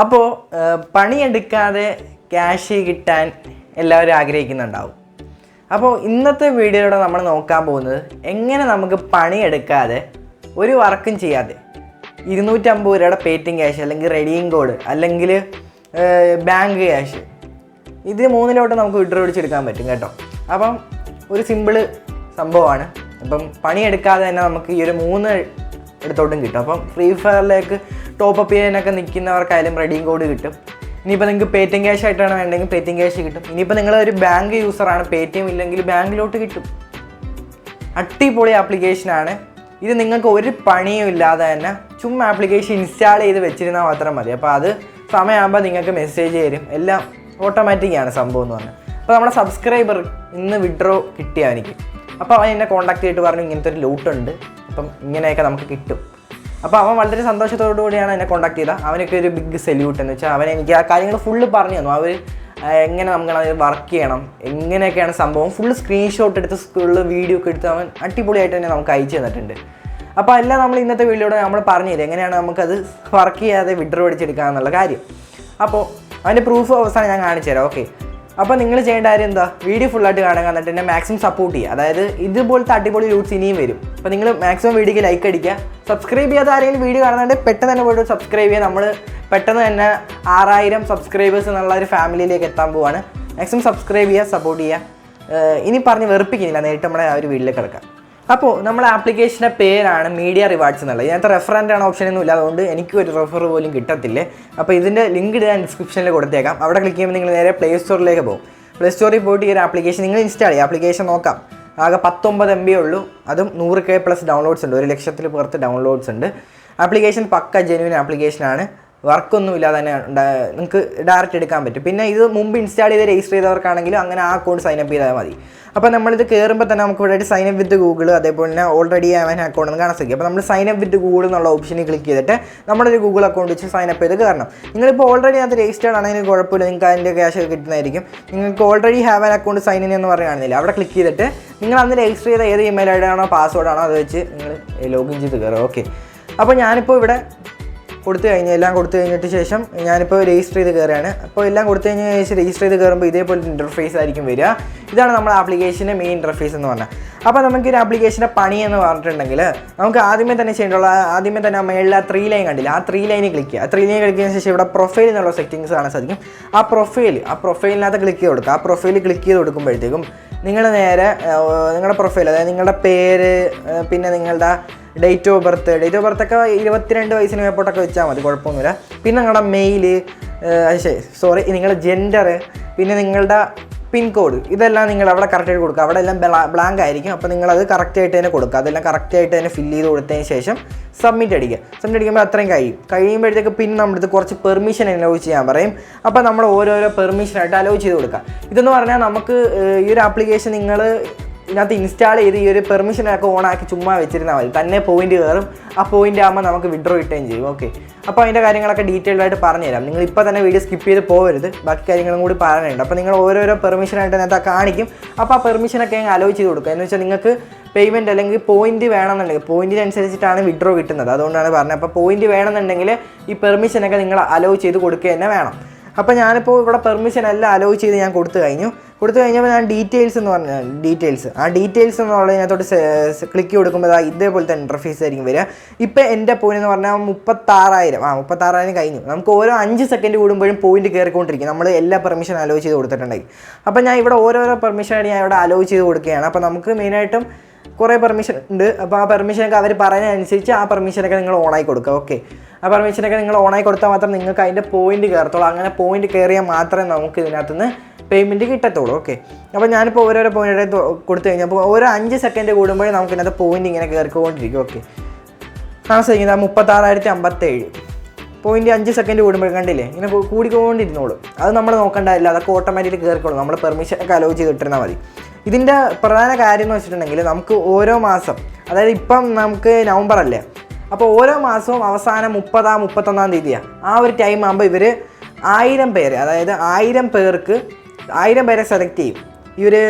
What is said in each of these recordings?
അപ്പോൾ പണിയെടുക്കാതെ ക്യാഷ് കിട്ടാൻ എല്ലാവരും ആഗ്രഹിക്കുന്നുണ്ടാവും. അപ്പോൾ ഇന്നത്തെ വീഡിയോയിലൂടെ നമ്മൾ നോക്കാൻ പോകുന്നത് എങ്ങനെ നമുക്ക് പണിയെടുക്കാതെ ഒരു വർക്കും ചെയ്യാതെ 250 രൂപയുടെ പേറ്റിംഗ് ക്യാഷ് അല്ലെങ്കിൽ റെഡിയിങ് കോഡ് അല്ലെങ്കിൽ ബാങ്ക് ക്യാഷ് ഇത് മൂന്നിലോട്ട് നമുക്ക് വിഡ്രോ പിടിച്ചെടുക്കാൻ പറ്റും കേട്ടോ. അപ്പം ഒരു സിമ്പിൾ സംഭവമാണ്. അപ്പം പണിയെടുക്കാതെ തന്നെ നമുക്ക് ഈ ഒരു 3 എടുത്തോട്ടും കിട്ടും. അപ്പം ഫ്രീ ഫയറിലേക്ക് ടോപ്പ് ചെയ്യാനൊക്കെ നിൽക്കുന്നവർക്കായാലും റെഡിയിങ് കോഡ് കിട്ടും. ഇനിയിപ്പോൾ നിങ്ങൾക്ക് പേറ്റിംഗ് ക്യാഷ് ആയിട്ടാണ് വേണ്ടെങ്കിൽ പേറ്റിംഗ് ക്യാഷ് കിട്ടും. ഇനിയിപ്പോൾ നിങ്ങളൊരു ബാങ്ക് യൂസറാണ്, PayTM ഇല്ലെങ്കിൽ ബാങ്കിലോട്ട് കിട്ടും. അടിപൊളി ആപ്ലിക്കേഷനാണ് ഇത്. നിങ്ങൾക്ക് ഒരു പണിയും ഇല്ലാതെ തന്നെ ചുമ്മാ ആപ്ലിക്കേഷൻ ഇൻസ്റ്റാൾ ചെയ്ത് വെച്ചിരുന്നാൽ മാത്രം മതി. അപ്പോൾ അത് സമയമാകുമ്പോൾ നിങ്ങൾക്ക് മെസ്സേജ് തരും. എല്ലാം ഓട്ടോമാറ്റിക്കാണ് സംഭവം എന്ന് പറഞ്ഞാൽ. അപ്പോൾ നമ്മുടെ സബ്സ്ക്രൈബർ ഇന്ന് വിഡ്രോ കിട്ടിയ എനിക്ക്, അപ്പോൾ അവൻ എന്നെ കോൺടാക്ട് ചെയ്തിട്ട് പറഞ്ഞു ഇങ്ങനത്തെ ഒരു ലൂട്ടുണ്ട്, അപ്പം ഇങ്ങനെയൊക്കെ നമുക്ക് കിട്ടും. അപ്പോൾ അവൻ വളരെ സന്തോഷത്തോടു കൂടിയാണ് എന്നെ കോൺടാക്ട് ചെയ്തത്. അവനൊക്കെ ഒരു ബിഗ് സല്യൂട്ട് എന്ന് വെച്ചാൽ അവൻ എനിക്ക് ആ കാര്യങ്ങൾ ഫുള്ള് പറഞ്ഞു തന്നു. അവർ എങ്ങനെ നമുക്ക് വർക്ക് ചെയ്യണം, എങ്ങനെയൊക്കെയാണ് സംഭവം ഫുള്ള് സ്ക്രീൻഷോട്ട് എടുത്ത് സ്കൂളിൽ വീഡിയോ ഒക്കെ എടുത്ത് അവൻ അടിപൊളിയായിട്ട് തന്നെ നമുക്ക് അയച്ചു തന്നിട്ടുണ്ട്. അപ്പോൾ എല്ലാം നമ്മൾ ഇന്നത്തെ വീഡിയോയിലൂടെ നമ്മൾ പറഞ്ഞു തരും എങ്ങനെയാണ് നമുക്കത് വർക്ക് ചെയ്യാതെ വിഡ്രോ അടിച്ചെടുക്കുക എന്നുള്ള കാര്യം. അപ്പോൾ അതിൻ്റെ പ്രൂഫ് അവസാനം ഞാൻ കാണിച്ചു തരാം. ഓക്കെ, അപ്പോൾ നിങ്ങൾ ചെയ്യേണ്ട കാര്യം എന്താ, വീഡിയോ ഫുള്ളായിട്ട് കാണുക, എന്നിട്ട് എന്നെ മാക്സിമം സപ്പോർട്ട് ചെയ്യുക. അതായത് ഇതുപോലത്തെ അടിപൊളി ലൂട്ട്സ് ഇനിയും വരും. അപ്പോൾ നിങ്ങൾ മാക്സിമം വീഡിയോക്ക് ലൈക്ക് അടിക്കുക. സബ്സ്ക്രൈബ് ചെയ്യാത്ത ആരെങ്കിലും വീഡിയോ കാണുന്നുണ്ട് പെട്ടെന്ന് തന്നെ പോയിട്ട് സബ്സ്ക്രൈബ് ചെയ്യുക. നമ്മൾ പെട്ടെന്ന് തന്നെ 6000 സബ്സ്ക്രൈബേഴ്സ് എന്നുള്ള ഒരു ഫാമിലിയിലേക്ക് എത്താൻ പോവാണ്. മാക്സിമം സബ്സ്ക്രൈബ് ചെയ്യുക, സപ്പോർട്ട് ചെയ്യുക. ഇനി പറഞ്ഞ് വെറുപ്പിക്കുന്നില്ല, നേരിട്ട് നമ്മുടെ ആ ഒരു വീഡിയോയിലേക്ക് കിടക്കാം. അപ്പോൾ നമ്മുടെ ആപ്ലിക്കേഷൻ്റെ പേരാണ് മീഡിയ റിവാർഡ്സ് എന്നുള്ളത്. ഇതിനകത്ത് റെഫറൻ്റ് ആണ് ഓപ്ഷനൊന്നും ഇല്ല, അതുകൊണ്ട് എനിക്ക് ഒരു റെഫർ പോലും കിട്ടത്തില്ലേ. അപ്പോൾ ഇതിൻ്റെ ലിങ്ക് ഞാൻ ഡിസ്ക്രിപ്ഷനിൽ കൊടുത്തേക്കാം. അവിടെ ക്ലിക്ക് ചെയ്യുമ്പോൾ നിങ്ങൾ നേരെ പ്ലേ സ്റ്റോറിലേക്ക് പോകും. പ്ലേ സ്റ്റോറിൽ പോയിട്ട് ഈ ഒരു ആപ്ലിക്കേഷൻ നിങ്ങൾ ഇൻസ്റ്റാൾ ചെയ്യുക. ആപ്ലിക്കേഷൻ നോക്കാം, ആകെ 19 MB ഉള്ളൂ. അതും 100K+ ഡൗൺലോഡ്സ് ഉണ്ട്, 1,00,000 പുറത്ത് ഡൗൺലോഡ്സ് ഉണ്ട്. ആപ്ലിക്കേഷൻ പക്ക ജെന്യുവൻ ആപ്ലിക്കേഷനാണ്. വർക്കൊന്നും ഇല്ലാതെ തന്നെ നിങ്ങൾക്ക് ഡയറക്റ്റ് എടുക്കാൻ പറ്റും. പിന്നെ ഇത് മുമ്പ് ഇൻസ്റ്റാൾ ചെയ്ത് രജിസ്റ്റർ ചെയ്തവർക്കാണെങ്കിലും അങ്ങനെ ആ അക്കൗണ്ട് സൈനപ്പ് ചെയ്താൽ മതി. അപ്പോൾ നമ്മളിത് കയറുമ്പോൾ തന്നെ നമുക്ക് ഇവിടെ സൈനപ്പ് വിത്ത് ഗൂഗിൾ, അതേപോലെ തന്നെ ഓൾറെഡി ആവാൻ അക്കൗണ്ട് എന്ന് കാണാൻ സാധിക്കും. അപ്പോൾ നമ്മൾ സൈനപ്പ് വിത്ത് ഗൂഗിൾ എന്നുള്ള ഓപ്ഷനിൽ ക്ലിക്ക് ചെയ്തിട്ട് നമ്മുടെ ഒരു ഗൂഗിൾ അക്കൗണ്ട് വെച്ച് സൈനപ്പ് ചെയ്ത് കയറണം. നിങ്ങളിപ്പോൾ ഓൾറെഡി അത് രജിസ്റ്റേർഡ് ആണെങ്കിൽ കുഴപ്പമില്ല, നിങ്ങൾക്ക് അതിൻ്റെ ക്യാഷ് കിട്ടുന്നതായിരിക്കും. നിങ്ങൾക്ക് already have an account sign in എന്ന് പറയുകയാണെന്നില്ല, അവിടെ ക്ലിക്ക് ചെയ്തിട്ട് നിങ്ങൾ അന്ന് രജിസ്റ്റർ ചെയ്ത ഏത് ഇമെയിൽ ഐ ഡി ആണോ പാസ്വേഡാണോ അത് വെച്ച് നിങ്ങൾ ലോഗിൻ ചെയ്ത് കയറുക. ഓക്കെ, അപ്പോൾ ഞാനിപ്പോൾ ഇവിടെ എല്ലാം കൊടുത്തു കഴിഞ്ഞിട്ട് ശേഷം ഞാനിപ്പോൾ രജിസ്റ്റർ ചെയ്ത് കയറുകയാണ്. അപ്പോൾ എല്ലാം കൊടുത്തു കഴിഞ്ഞ ശേഷം രജിസ്റ്റർ ചെയ്ത് കയറുമ്പോൾ ഇതേപോലെ ഇൻ്റർഫേസ് ആയിരിക്കും വരിക. ഇതാണ് നമ്മുടെ ആപ്ലിക്കേഷൻ്റെ മെയിൻ ഇൻ്റർഫേസ് എന്ന് പറഞ്ഞാൽ. അപ്പോൾ നമുക്ക് ഒരു ആപ്ലിക്കേഷൻ്റെ പണി എന്ന് പറഞ്ഞിട്ടുണ്ടെങ്കിൽ നമുക്ക് ആദ്യമേ തന്നെ മേളിൽ ആ 3 ലൈൻ കണ്ടില്ല, ആ 3 ലൈനിൽ ക്ലിക്ക് ചെയ്യുക. 3 ലൈൻ ക്ലിക്ക് ചെയ്തതിന് ശേഷം ഇവിടെ പ്രൊഫൈൽ എന്നുള്ള സെറ്റിങ്സ് കാണാൻ സാധിക്കും. ആ പ്രൊഫൈലിനകത്ത് ക്ലിക്ക് ചെയ്ത് കൊടുക്കുക. ആ പ്രൊഫൈൽ ക്ലിക്ക് ചെയ്ത് കൊടുക്കുമ്പോഴത്തേക്കും നിങ്ങൾ നേരെ നിങ്ങളുടെ പ്രൊഫൈൽ, അതായത് നിങ്ങളുടെ പേര്, പിന്നെ നിങ്ങളുടെ ഡേറ്റ് ഓഫ് ബർത്ത് ഒക്കെ 22 വയസ്സിന് മേപ്പോട്ടൊക്കെ വെച്ചാൽ മതി, കുഴപ്പമൊന്നുമില്ല. പിന്നെ നിങ്ങളുടെ മെയിൽ, നിങ്ങളുടെ ജെൻഡർ, പിന്നെ നിങ്ങളുടെ പിൻകോഡ്, ഇതെല്ലാം നിങ്ങൾ അവിടെ കറക്റ്റായിട്ട് കൊടുക്കുക. അവിടെ എല്ലാം ബ്ലാങ്ക് ആയിരിക്കും. അപ്പോൾ നിങ്ങളത് കറക്റ്റായിട്ട് തന്നെ കൊടുക്കുക. അതെല്ലാം കറക്റ്റായിട്ട് തന്നെ ഫില്ല് ചെയ്ത് കൊടുത്തതിന് ശേഷം സബ്മിറ്റ് അടിക്കുമ്പോൾ അത്രയും കഴിയുമ്പോഴത്തേക്ക് പിന്നെ നമ്മുടെ കുറച്ച് പെർമിഷൻ അലോ ചെയ്യാൻ പറയും. അപ്പോൾ നമ്മൾ ഓരോരോ പെർമിഷനായിട്ട് അലോ ചെയ്ത് കൊടുക്കുക. ഇതെന്ന് പറഞ്ഞാൽ നമുക്ക് ഈ ഒരു ആപ്ലിക്കേഷൻ നിങ്ങൾ ഇതിനകത്ത് ഇൻസ്റ്റാൾ ചെയ്ത് ഈ ഒരു പെർമിഷനൊക്കെ ഓണാക്കി ചുമ്മാ വെച്ചിരുന്നാൽ മതി, തന്നെ പോയിന്റ് കയറും. ആ പോയിന്റ് ആകുമ്പോൾ നമുക്ക് വിഡ്രോ കിട്ടുകയും ചെയ്യും. ഓക്കെ, അപ്പോൾ അതിൻ്റെ കാര്യങ്ങളൊക്കെ ഡീറ്റെയിൽഡ് ആയിട്ട് പറഞ്ഞുതരാം. നിങ്ങൾ ഇപ്പോൾ തന്നെ വീഡിയോ സ്കിപ്പ് ചെയ്ത് പോകരുത്, ബാക്കി കാര്യങ്ങളും കൂടി പറയാനുണ്ട്. അപ്പോൾ നിങ്ങൾ ഓരോരോ പെർമിഷനായിട്ട് അതിനകത്ത് കാണിക്കും. അപ്പോൾ ആ പെർമിഷനൊക്കെ അലോ ചെയ്ത് കൊടുക്കുക. എന്ന് വെച്ചാൽ നിങ്ങൾക്ക് പേയ്മെൻറ്റ് അല്ലെങ്കിൽ പോയിന്റ് വേണമെന്നുണ്ടെങ്കിൽ പോയിന്റിനനുസരിച്ചിട്ടാണ് വിഡ്രോ കിട്ടുന്നത്, അതുകൊണ്ടാണ് പറഞ്ഞത്. അപ്പോൾ പോയിന്റ് വേണമെന്നുണ്ടെങ്കിൽ ഈ പെർമിഷനൊക്കെ നിങ്ങൾ അലോ ചെയ്ത് കൊടുക്കുക തന്നെ വേണം. അപ്പോൾ ഞാനിപ്പോൾ ഇവിടെ പെർമിഷൻ എല്ലാം അലോ ചെയ്ത് ഞാൻ കൊടുത്തു കഴിഞ്ഞപ്പോൾ ഞാൻ ഡീറ്റെയിൽസ് ആ ഡീറ്റെയിൽസ് എന്നുള്ളതിനകത്തോട്ട് ക്ലിക്ക് കൊടുക്കുമ്പോൾ ഇതേപോലത്തെ ഇൻ്റർഫേസ് ആയിരിക്കും വരിക. ഇപ്പോൾ എൻ്റെ പോയിന്റ് എന്ന് പറഞ്ഞാൽ 36,000 കഴിഞ്ഞു. നമുക്ക് ഓരോ 5 സെക്കൻഡ് കൂടുമ്പോഴും പോയിന്റ് കയറിക്കൊണ്ടിരിക്കും, നമ്മൾ എല്ലാ പെർമിഷൻ അലോ ചെയ്ത് കൊടുത്തിട്ടുണ്ടെങ്കിൽ. അപ്പോൾ ഞാൻ ഇവിടെ ഓരോരോ പെർമിഷനായിട്ട് ഞാൻ ഇവിടെ അലോ ചെയ്ത് കൊടുക്കുകയാണ്. അപ്പോൾ നമുക്ക് മെയിനായിട്ടും കുറേ പെർമിഷൻ ഉണ്ട്. അപ്പോൾ ആ പെർമിഷനൊക്കെ അവർ പറയുന്നതനുസരിച്ച് ആ പെർമിഷനൊക്കെ നിങ്ങൾ ഓണായി കൊടുക്കുക. ഓക്കെ, ആ പെർമിഷനൊക്കെ നിങ്ങൾ ഓണായി കൊടുത്താൽ മാത്രം നിങ്ങൾക്ക് അതിൻ്റെ പോയിന്റ് കയറത്തുള്ളൂ. അങ്ങനെ പോയിന്റ് കയറിയാൽ മാത്രമേ നമുക്ക് ഇതിനകത്തുനിന്ന് പേയ്മെൻറ്റ് കിട്ടത്തുള്ളൂ. ഓക്കെ, അപ്പോൾ ഞാനിപ്പോൾ ഓരോരോ പോയിന്റ് കൊടുത്തു കഴിഞ്ഞപ്പോൾ ഓരോ 5 സെക്കൻഡ് കൂടുമ്പോഴേ നമുക്ക് ഇതിനകത്ത് പോയിന്റ് ഇങ്ങനെ കയറിക്കൊണ്ടിരിക്കും. ഓക്കെ, താമസിക്കുന്നത് 36,057 പോയിന്റ് 5 സെക്കൻഡ് കൂടുമ്പോൾ കണ്ടില്ലേ, ഇങ്ങനെ കൂടിക്കൊണ്ടിരുന്നോളൂ. അത് നമ്മൾ നോക്കേണ്ടതില്ല, അതൊക്കെ ഓട്ടോമാറ്റിക്കലി കയറിക്കോളും. നമ്മൾ പെർമിഷനൊക്കെ അലോ ചെയ്തിട്ടിരുന്നാൽ മതി. ഇതിൻ്റെ പ്രധാന കാര്യം എന്ന് വെച്ചിട്ടുണ്ടെങ്കിൽ നമുക്ക് ഓരോ മാസം, അതായത് ഇപ്പം നമുക്ക് നവംബർ അല്ലേ, അപ്പോൾ ഓരോ മാസവും അവസാനം 30-31 തീയതിയാണ്. ആ ഒരു ടൈം ആകുമ്പോൾ ഇവർ 1000 പേര്, അതായത് 1000 പേരെ സെലക്ട് ചെയ്യും. ഈ ഒരു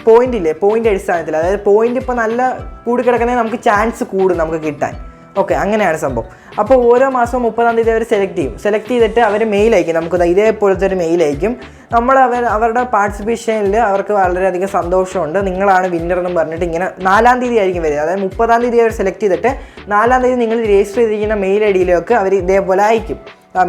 പോയിന്റ് അടിസ്ഥാനത്തിൽ, അതായത് പോയിന്റ് ഇപ്പോൾ നല്ല കൂടി കിടക്കുന്നതിന് നമുക്ക് ചാൻസ് കൂടും നമുക്ക് കിട്ടാൻ. ഓക്കെ, അങ്ങനെയാണ് സംഭവം. അപ്പോൾ ഓരോ മാസവും 30-ാം തീയതി അവർ സെലക്ട് ചെയ്തിട്ട് അവർ മെയിൽ അയക്കും, നമുക്ക് ഇതേപോലത്തെ ഒരു മെയിൽ അയക്കും. അവരുടെ പാർട്ടിസിപ്പേഷനിൽ അവർക്ക് വളരെയധികം സന്തോഷമുണ്ട്, നിങ്ങളാണ് വിന്നർ എന്നും പറഞ്ഞിട്ട് ഇങ്ങനെ 4-ാം തീയതി ആയിരിക്കും വരിക. അതായത് 30-ാം തീയതി അവർ സെലക്ട് ചെയ്തിട്ട് 4-ാം തീയതി നിങ്ങൾ രജിസ്റ്റർ ചെയ്തിരിക്കുന്ന മെയിൽ ഐ ഡിയിലൊക്കെ അവർ ഇതേപോലെ അയക്കും.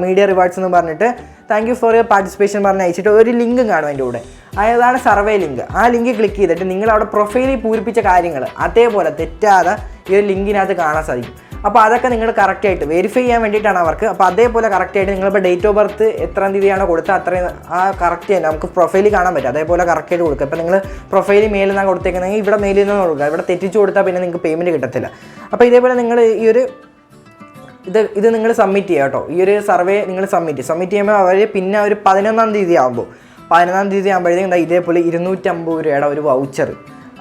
മീഡിയ റിവാർഡ്സ് എന്ന് പറഞ്ഞിട്ട് thank you for your participation പറഞ്ഞ് അയച്ചിട്ട് ഒരു ലിങ്കും കാണും അതിൻ്റെ കൂടെ. അതാണ് സർവേ ലിങ്ക്. ആ ലിങ്ക് ക്ലിക്ക് ചെയ്തിട്ട് നിങ്ങൾ അവിടെ പ്രൊഫൈലിൽ പൂരിപ്പിച്ച കാര്യങ്ങൾ അതേപോലെ തെറ്റാതെ ഈ ഒരു ലിങ്കിനകത്ത് കാണാൻ സാധിക്കും. അപ്പോൾ അതൊക്കെ നിങ്ങൾ കറക്റ്റായിട്ട് വെരിഫൈ ചെയ്യാൻ വേണ്ടിയിട്ടാണ് അവർക്ക്. അപ്പോൾ അതേപോലെ കറക്റ്റായിട്ട് നിങ്ങളിപ്പോൾ ഡേറ്റ് ഓഫ് ബർത്ത് എത്രാം തീയതിയാണോ കൊടുത്തത് അത്രയും ആ കറക്റ്റ് തന്നെ നമുക്ക് പ്രൊഫൈലിൽ കാണാൻ പറ്റും. അതേപോലെ കറക്റ്റായിട്ട് കൊടുക്കുക. ഇപ്പോൾ നിങ്ങൾ പ്രൊഫൈലിൽ മെയിൽ നിന്നാണ് കൊടുത്തേക്കുന്നതെങ്കിൽ ഇവിടെ മെയിലിൽ നിന്ന് കൊടുക്കുക. ഇവിടെ തെറ്റിച്ച് കൊടുത്താൽ പിന്നെ നിങ്ങൾക്ക് പേയ്മെൻറ്റ് കിട്ടത്തില്ല. അപ്പോൾ ഇതേപോലെ നിങ്ങൾ ഇത് നിങ്ങൾ സബ്മിറ്റ് ചെയ്യുക കേട്ടോ. ഈ ഒരു സർവേ നിങ്ങൾ സബ്മിറ്റ് ചെയ്യുമ്പോൾ അവർ പിന്നെ ഒരു 11-ാം തീയതി ആകുമ്പോഴത്തേക്കും ഇതേപോലെ 250 രൂപയുടെ ഒരു വൗച്ചർ,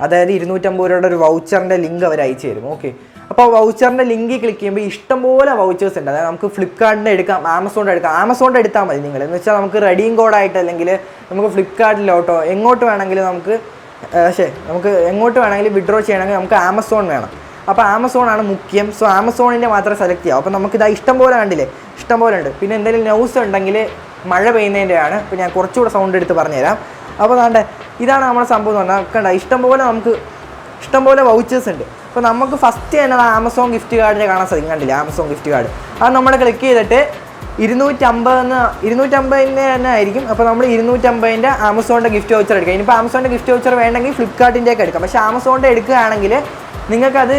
അതായത് 250 രൂപയുടെ ഒരു വൗച്ചറിൻ്റെ ലിങ്ക് അവർ അയച്ചു തരും. ഓക്കെ, അപ്പോൾ വൗച്ചറിൻ്റെ ലിങ്ക് ക്ലിക്ക് ചെയ്യുമ്പോൾ ഇഷ്ടംപോലെ വൗച്ചേഴ്സ് ഉണ്ട്. അതായത് നമുക്ക് ഫ്ലിപ്കാർട്ടിൻ്റെ എടുക്കാം, ആമസോണിൻ്റെ എടുത്താൽ മതി നിങ്ങൾ. എന്ന് വെച്ചാൽ നമുക്ക് റെഡീം കോഡായിട്ട് അല്ലെങ്കിൽ നമുക്ക് ഫ്ലിപ്കാർട്ടിലോട്ടോ എങ്ങോട്ട് വേണമെങ്കിലും നമുക്ക് എങ്ങോട്ട് വേണമെങ്കിലും വിഡ്രോ ചെയ്യണമെങ്കിൽ നമുക്ക് ആമസോൺ വേണം. അപ്പോൾ ആമസോണാണ് മുഖ്യം. സോ ആമസോണിൻ്റെ മാത്രം സെലക്ട് ചെയ്യാം. അപ്പോൾ നമുക്കിത് ഇഷ്ടംപോലെ കണ്ടില്ലേ, ഇഷ്ടംപോലെ ഉണ്ട്. പിന്നെ എന്തെങ്കിലും ന്യൂസ് ഉണ്ടെങ്കിൽ മഴ പെയ്യുന്നതിൻ്റെയാണ്. ഇപ്പോൾ ഞാൻ കുറച്ചുകൂടെ സൗണ്ട് എടുത്ത് പറഞ്ഞുതരാം. അപ്പോൾ ഇതാണ് നമ്മുടെ സംഭവം എന്ന് പറഞ്ഞാൽ കണ്ട ഇഷ്ടംപോലെ വൗച്ചേഴ്സ് ഉണ്ട്. അപ്പോൾ നമുക്ക് ഫസ്റ്റ് തന്നെ ആമസോൺ ഗിഫ്റ്റ് കാർഡിനെ കാണാൻ സാധിക്കും. കണ്ടില്ലേ, ആമസോൺ ഗിഫ്റ്റ് കാർഡ്. അത് നമ്മൾ ക്ലിക്ക് ചെയ്തിട്ട് 250 തന്നെ ആയിരിക്കും. അപ്പോൾ നമ്മൾ 250 ആമസോണിൻ്റെ ഗിഫ്റ്റ് വൗച്ചർ എടുക്കുക. ഇനിയിപ്പോൾ ആമസോണിൻ്റെ ഗിഫ്റ്റ് വൗച്ചർ വേണമെങ്കിൽ ഫ്ലിപ്കാർട്ടിൻ്റെയൊക്കെ എടുക്കാം. പക്ഷേ ആമസോണിൻ്റെ എടുക്കുകയാണെങ്കിൽ നിങ്ങൾക്കത്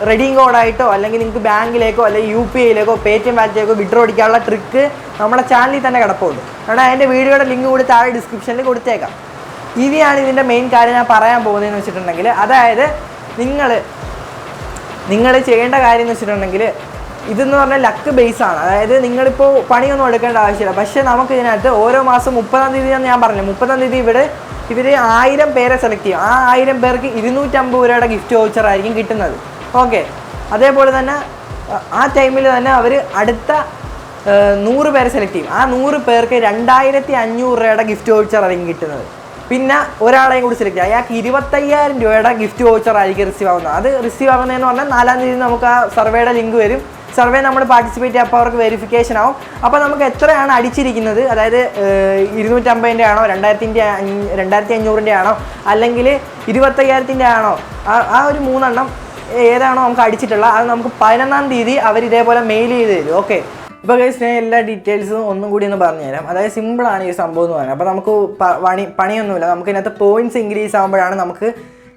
റെഡീം കോഡായിട്ടോ അല്ലെങ്കിൽ നിങ്ങൾക്ക് ബാങ്കിലേക്കോ അല്ലെങ്കിൽ UPIയിലേക്കോ PayTM വാലറ്റിലേക്കോ വിഡ്രോ അടിക്കാനുള്ള ട്രിക്ക് നമ്മുടെ ചാനലിൽ തന്നെ കിടപ്പുണ്ട്. കാരണം അതിൻ്റെ വീഡിയോയുടെ ലിങ്ക് കൂടി താഴെ ഡിസ്ക്രിപ്ഷനിൽ കൊടുത്തേക്കാം. ഇനിയാണ് ഇതിൻ്റെ മെയിൻ കാര്യം ഞാൻ പറയാൻ പോകുന്നതെന്ന് വെച്ചിട്ടുണ്ടെങ്കിൽ, അതായത് നിങ്ങൾ ചെയ്യേണ്ട കാര്യം എന്ന് വെച്ചിട്ടുണ്ടെങ്കിൽ ഇതെന്ന് പറഞ്ഞാൽ ലക്ക് ബേസാണ്. അതായത് നിങ്ങളിപ്പോൾ പണിയൊന്നും എടുക്കേണ്ട ആവശ്യമില്ല. പക്ഷേ നമുക്ക് ഇതിനകത്ത് ഓരോ മാസം 30-ാം തീയതി എന്ന് ഞാൻ പറഞ്ഞില്ല, 30-ാം തീയതി ഇവർ 1000 പേരെ സെലക്ട് ചെയ്യും. ആ 1000 പേർക്ക് 250 രൂപയുടെ ഗിഫ്റ്റ് വൗച്ചർ ആയിരിക്കും കിട്ടുന്നത്. ഓക്കെ, അതേപോലെ തന്നെ ആ ടൈമിൽ തന്നെ അവർ അടുത്ത 100 പേരെ സെലക്ട് ചെയ്യും. ആ 100 പേർക്ക് 2500 രൂപയുടെ ഗിഫ്റ്റ് വൗച്ചർ ആയിരിക്കും കിട്ടുന്നത്. പിന്നെ ഒരാളെയും കൂടി സെലക്ട് ചെയ്യും. അയാൾക്ക് 25000 രൂപയുടെ ഗിഫ്റ്റ് വൗച്ചർ ആയിരിക്കും റിസീവ് ആവുന്നത്. അത് റിസീവ് ആവുന്നതെന്ന് പറഞ്ഞാൽ 4-ാം തീയതി നമുക്ക് ആ സർവേയുടെ ലിങ്ക് വരും. സർവേ നമ്മൾ പാർട്ടിസിപ്പേറ്റ് ചെയ്യുക. അപ്പോൾ അവർക്ക് വെരിഫിക്കേഷൻ ആവും. അപ്പോൾ നമുക്ക് എത്രയാണ് അടിച്ചിരിക്കുന്നത്, അതായത് 250 ആണോ 2500 ആണോ അല്ലെങ്കിൽ 25000 ആണോ, ആ ഒരു 3 എണ്ണം ഏതാണോ നമുക്ക് അടിച്ചിട്ടുള്ള അത് നമുക്ക് 11-ാം തീയതി അവർ ഇതേപോലെ മെയിൽ ചെയ്ത് തരും. ഓക്കെ, ഇപ്പോൾ ഗൈസ് ഞാൻ എല്ലാ ഡീറ്റെയിൽസും ഒന്നും കൂടി ഒന്ന് പറഞ്ഞുതരാം. അതായത് സിമ്പിളാണ് ഈ സംഭവം എന്ന് പറഞ്ഞാൽ. അപ്പോൾ നമുക്ക് പണിയൊന്നുമില്ല. നമുക്ക് ഇതിനകത്ത് പോയിൻറ്റ്സ് ഇൻക്രീസ് ആകുമ്പോഴാണ് നമുക്ക്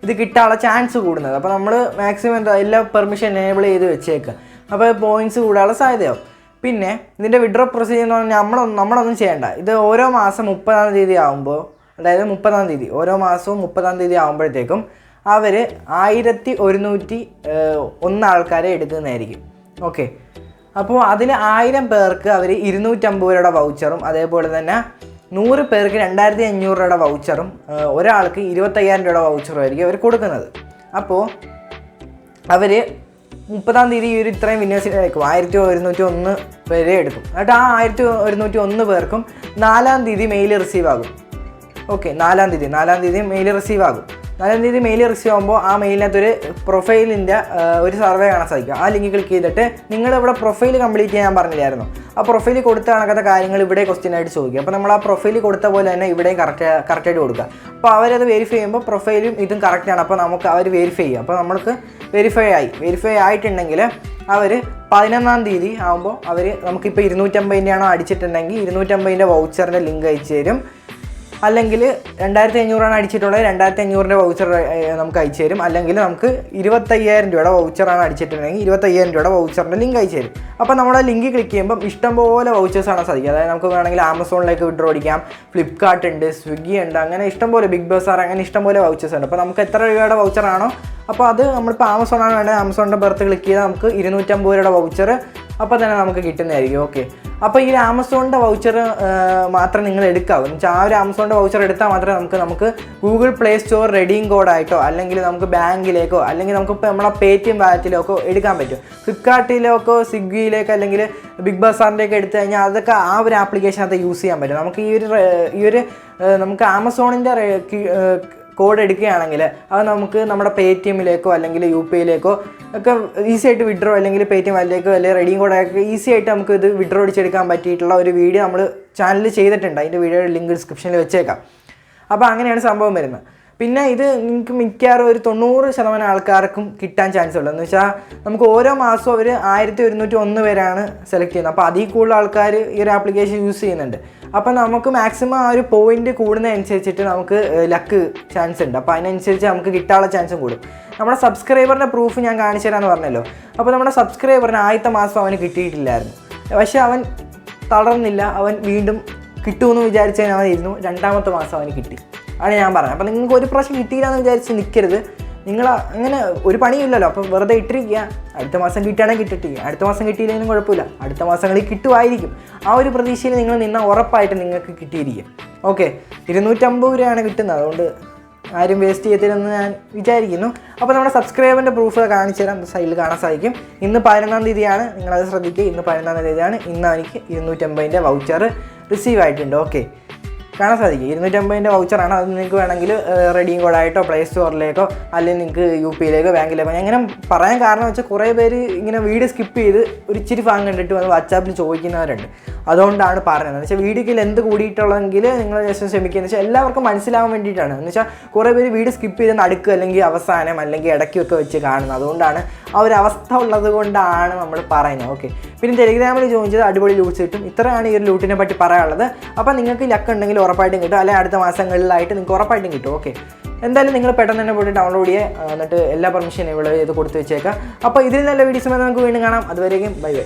ഇത് കിട്ടാനുള്ള ചാൻസ് കൂടുന്നത്. അപ്പോൾ നമ്മൾ മാക്സിമം എല്ലാ പെർമിഷൻ എനേബിൾ ചെയ്ത് വെച്ചേക്കുക. അപ്പോൾ പോയിൻറ്റ്സ് കൂടാനുള്ള സാധ്യതയാവും. പിന്നെ ഇതിൻ്റെ വിഡ്രോ പ്രൊസീജിയർ എന്ന് പറഞ്ഞാൽ നമ്മളൊന്നും ചെയ്യേണ്ട. ഇത് ഓരോ മാസം 30-ാം തീയതി ആകുമ്പോൾ, അതായത് 30-ാം തീയതി ഓരോ മാസവും 30-ാം തീയതി ആകുമ്പോഴത്തേക്കും അവർ 1101 ആൾക്കാരെ എടുക്കുന്നതായിരിക്കും. ഓക്കെ, അപ്പോൾ അതിൽ 1000 പേർക്ക് അവർ 250 രൂപയുടെ വൗച്ചറും അതേപോലെ തന്നെ 100 പേർക്ക് 2500 രൂപയുടെ വൗച്ചറും ഒരാൾക്ക് 25000 രൂപയുടെ വൗച്ചറും ആയിരിക്കും അവർ കൊടുക്കുന്നത്. അപ്പോൾ അവർ 30-ാം തീയതി ഈ ഒരു ഇത്രയും വിന്നേഴ്സിനെ എടുക്കും. 1101 പേരെ എടുക്കും. എന്നിട്ട് ആ 1101 പേർക്കും 4-ാം തീയതി മെയിൽ റിസീവ് ആകും. ഓക്കെ, 4-ാം തീയതി മെയിൽ റിസീവ് ആകും. 4-ാം തീയതി മെയിൽ റിസീവ് ആകുമ്പോൾ ആ മെയിലിനകത്തൊരു പ്രൊഫൈലിൻ്റെ ഒരു സർവേ കാണാൻ സാധിക്കും. ആ ലിങ്ക് ക്ലിക്ക് ചെയ്തിട്ട് നിങ്ങളിവിടെ പ്രൊഫൈൽ കംപ്ലീറ്റ് ചെയ്യാൻ പറഞ്ഞില്ലായിരുന്നു. ആ പ്രൊഫൈലിൽ കൊടുത്ത കണക്കത്തെ കാര്യങ്ങൾ ഇവിടെ ക്വസ്റ്റ്യൻ ആയിട്ട് ചോദിക്കും. അപ്പോൾ നമ്മൾ ആ പ്രൊഫൈലിൽ കൊടുത്ത പോലെ തന്നെ ഇവിടെയും കറക്റ്റായിട്ട് കൊടുക്കുക. അപ്പോൾ അവരത് വെരിഫൈ ചെയ്യുമ്പോൾ പ്രൊഫൈലും ഇതും കറക്റ്റാണ്. അപ്പോൾ നമുക്ക് അവർ വെരിഫൈ ചെയ്യും. അപ്പോൾ നമ്മൾക്ക് വെരിഫൈ ആയിട്ടുണ്ടെങ്കിൽ അവർ 11-ാം തീയതി ആകുമ്പോൾ നമുക്കിപ്പോൾ 250 ആണോ അടിച്ചിട്ടുണ്ടെങ്കിൽ 250 വൗച്ചറിൻ്റെ ലിങ്ക് അയച്ചു തരും. അല്ലെങ്കിൽ 2500 അടിച്ചിട്ടുള്ളത് 2500 വൗച്ചർ നമുക്ക് അയച്ചു തരും. അല്ലെങ്കിൽ നമുക്ക് 25000 രൂപയുടെ വൗച്ചറാണ് അടിച്ചിട്ടുണ്ടെങ്കിൽ 25000 രൂപയുടെ വൗച്ചറിൻ്റെ ലിങ്ക് അയച്ചു തരും. അപ്പോൾ നമ്മുടെ ലിങ്ക് ക്ലിക്ക് ചെയ്യുമ്പോൾ ഇഷ്ടംപോലെ വൗച്ചേഴ്സ് ആണ് സാധിക്കുക. അതായത് നമുക്ക് വേണമെങ്കിൽ ആമസോണിലേക്ക് വിഡ്രോ അടിക്കാം, ഫ്ലിപ്കാർട്ട് ഉണ്ട്, സ്വിഗ്ഗി ഉണ്ട്, അങ്ങനെ ഇഷ്ടംപോലെ ബിഗ് ബസാർ അങ്ങനെ ഇഷ്ടംപോലെ വൗച്ചേഴ്സ് ഉണ്ട്. അപ്പോൾ നമുക്ക് എത്ര രൂപയുടെ വൗച്ചറാണോ അപ്പോൾ അത് നമ്മളിപ്പോൾ ആമസോണാണ് വേണ്ടത്, ആമസോണിൻ്റെ ബർത്ത് ക്ലിക്ക് ചെയ്താൽ നമുക്ക് 250 രൂപയുടെ വൗച്ചർ അപ്പോൾ തന്നെ നമുക്ക് കിട്ടുന്നതായിരിക്കും. ഓക്കെ, അപ്പോൾ ഈ ആമസോണിൻ്റെ വൗച്ചർ മാത്രം നിങ്ങൾ എടുക്കാവും. എന്ന് വെച്ചാൽ ആ ഒരു ആമസോണിൻ്റെ വൗച്ചർ എടുത്താൽ മാത്രമേ നമുക്ക് ഗൂഗിൾ പ്ലേ സ്റ്റോർ റെഡീം കോഡായിട്ടോ അല്ലെങ്കിൽ നമുക്ക് ബാങ്കിലേക്കോ അല്ലെങ്കിൽ നമുക്കിപ്പോൾ നമ്മളെ PayTM വാലറ്റിലേക്കോ എടുക്കാൻ പറ്റും. ഫ്ലിപ്കാർട്ടിലേക്കോ സ്വിഗ്ഗിയിലേക്കോ അല്ലെങ്കിൽ ബിഗ് ബസാറിൻ്റെയൊക്കെ എടുത്തു കഴിഞ്ഞാൽ അതൊക്കെ ആ ഒരു ആപ്ലിക്കേഷനകത്ത് യൂസ് ചെയ്യാൻ പറ്റും. നമുക്ക് ഈ ഒരു നമുക്ക് ആമസോണിൻ്റെ കോഡ് എടുക്കുകയാണെങ്കിൽ അത് നമുക്ക് നമ്മുടെ PayTMലേക്കോ അല്ലെങ്കിൽ UPIയിലേക്കോ ഒക്കെ ഈസി ആയിട്ട് വിഡ്രോ അല്ലെങ്കിൽ PayTM വാലറ്റിലേക്കോ അല്ലെങ്കിൽ റെഡീം കോഡൊക്കെ ഈസി ആയിട്ട് നമുക്ക് ഇത് വിഡ്രോ അടിച്ചെടുക്കാൻ പറ്റിയിട്ടുള്ള ഒരു വീഡിയോ നമ്മൾ ചാനലിൽ ചെയ്തിട്ടുണ്ട്. അതിൻ്റെ വീഡിയോയുടെ ലിങ്ക് ഡിസ്ക്രിപ്ഷനിൽ വെച്ചേക്കാം. അപ്പോൾ അങ്ങനെയാണ് സംഭവം വരുന്നത്. പിന്നെ ഇത് നിങ്ങൾക്ക് മിക്കവാറും ഒരു 90% ആൾക്കാർക്കും കിട്ടാൻ ചാൻസ് ഉള്ളൂ. എന്ന് വെച്ചാൽ നമുക്ക് ഓരോ മാസവും അവർ 1101 പേരാണ് സെലക്ട് ചെയ്യുന്നത്. അപ്പോൾ അതിൽ കൂടുതൽ ആൾക്കാർ ഈ ഒരു ആപ്ലിക്കേഷൻ യൂസ് ചെയ്യുന്നുണ്ട്. അപ്പോൾ നമുക്ക് മാക്സിമം ആ ഒരു പോയിന്റ് കൂടുന്നതനുസരിച്ചിട്ട് നമുക്ക് ലക്ക് ചാൻസ് ഉണ്ട്. അപ്പോൾ അതിനനുസരിച്ച് നമുക്ക് കിട്ടാനുള്ള ചാൻസും കൂടും. നമ്മുടെ സബ്സ്ക്രൈബറിൻ്റെ പ്രൂഫ് ഞാൻ കാണിച്ചു തരാമെന്ന് പറഞ്ഞല്ലോ. അപ്പോൾ നമ്മുടെ സബ്സ്ക്രൈബറിന് ആദ്യത്തെ മാസം അവന് കിട്ടിയിട്ടില്ലായിരുന്നു. പക്ഷേ അവൻ തളർന്നില്ല. അവൻ വീണ്ടും കിട്ടുമെന്ന് വിചാരിച്ചതിന് അവൻ ഇരുന്നു. രണ്ടാമത്തെ മാസം അവന് കിട്ടി ആണ് ഞാൻ പറഞ്ഞത്. അപ്പോൾ നിങ്ങൾക്ക് ഒരു പ്രാവശ്യം കിട്ടിയില്ല എന്ന് വിചാരിച്ച് നിൽക്കരുത്. നിങ്ങൾ അങ്ങനെ ഒരു പണിയില്ലല്ലോ. അപ്പോൾ വെറുതെ ഇട്ടിരിക്കുക. അടുത്ത മാസം കിട്ടുകയാണെങ്കിൽ കിട്ടിട്ടിരിക്കുക. അടുത്ത മാസം കിട്ടിയില്ലെങ്കിലും കുഴപ്പമില്ല, അടുത്ത മാസങ്ങളിൽ കിട്ടുമായിരിക്കും. ആ ഒരു പ്രതീക്ഷയിൽ നിങ്ങൾ നിന്നാൽ ഉറപ്പായിട്ട് നിങ്ങൾക്ക് കിട്ടിയിരിക്കും. ഓക്കെ, 250 രൂപയാണ് കിട്ടുന്നത്. അതുകൊണ്ട് ആരും വേസ്റ്റ് ചെയ്യത്തില്ലെന്ന് ഞാൻ വിചാരിക്കുന്നു. അപ്പോൾ നമ്മുടെ സബ്സ്ക്രൈബറിൻ്റെ പ്രൂഫ് കാണിച്ചു തരാം. സൈഡിൽ കാണാൻ സാധിക്കും. ഇന്ന് 11-ാം തീയതിയാണ്, നിങ്ങളത് ശ്രദ്ധിക്കുക. ഇന്ന് 11-ാം തീയതിയാണ്. ഇന്ന് എനിക്ക് 250 വൗച്ചർ റിസീവ് ആയിട്ടുണ്ട്. ഓക്കെ, കാണാൻ സാധിക്കും. 250 വൗച്ചറാണ്. അത് നിങ്ങൾക്ക് വേണമെങ്കിൽ റെഡീം കോഡായിട്ടോ പ്ലേ സ്റ്റോറിലേക്കോ അല്ലെങ്കിൽ നിങ്ങൾക്ക് UPIയിലേക്കോ ബാങ്കിലേക്കോ. ഞാൻ ഇങ്ങനെ പറയാൻ കാരണം വെച്ചാൽ കുറേ പേര് ഇങ്ങനെ വീഡിയോ സ്കിപ്പ് ചെയ്ത് ഒരു ഇച്ചിരി ഭാഗം കണ്ടിട്ട് വന്ന് വാട്സാപ്പിൽ ചോദിക്കുന്നവരുണ്ട്. അതുകൊണ്ടാണ് പറയുന്നത്. എന്ന് വെച്ചാൽ വീഡിയോക്ക് ലെന്ത് കൂടിയിട്ടുള്ളതെങ്കിൽ നിങ്ങൾ ജസ്റ്റ് ക്ഷമിക്കുക. എന്ന് വെച്ചാൽ എല്ലാവർക്കും മനസ്സിലാവാൻ വേണ്ടിയിട്ടാണ്. എന്ന് വെച്ചാൽ കുറേ പേര് വീഡിയോ സ്കിപ്പ് ചെയ്ത് നടുക്ക് അല്ലെങ്കിൽ അവസാനം അല്ലെങ്കിൽ ഇടയ്ക്കൊക്കെ വെച്ച് കാണുന്നത്. അതുകൊണ്ടാണ് ആ ഒരു അവസ്ഥ ഉള്ളത് കൊണ്ടാണ് നമ്മൾ പറയുന്നത്. ഓക്കെ, പിന്നെ ടെലിഗ്രാമിൽ ചോദിച്ചത് അടിപൊളി ലൂട്ട്സ് കിട്ടും. ഇത്രയാണ് ഈ ഒരു ലൂട്ടിനെ പറ്റി പറയാനുള്ളത്. അപ്പോൾ നിങ്ങൾക്ക് ലക്ക് ഉണ്ടെങ്കിൽ ഉറപ്പായിട്ടും കിട്ടും, അല്ലെങ്കിൽ അടുത്ത മാസങ്ങളിലായിട്ട് നിങ്ങൾക്ക് ഉറപ്പായിട്ടും കിട്ടും. ഓക്കെ, എന്തായാലും നിങ്ങൾ പെട്ടെന്ന് തന്നെ പോയിട്ട് ഡൗൺലോഡ് ചെയ്യുക. എന്നിട്ട് എല്ലാ പെർമിഷനും ഇവിടെ ചെയ്ത് കൊടുത്ത് വെച്ചേക്കാം. അപ്പോൾ ഇതിൽ നല്ല വീഡിയോസുമായി നമുക്ക് വീണ്ടും കാണാം. അതുവരെയും ബൈ ബൈ.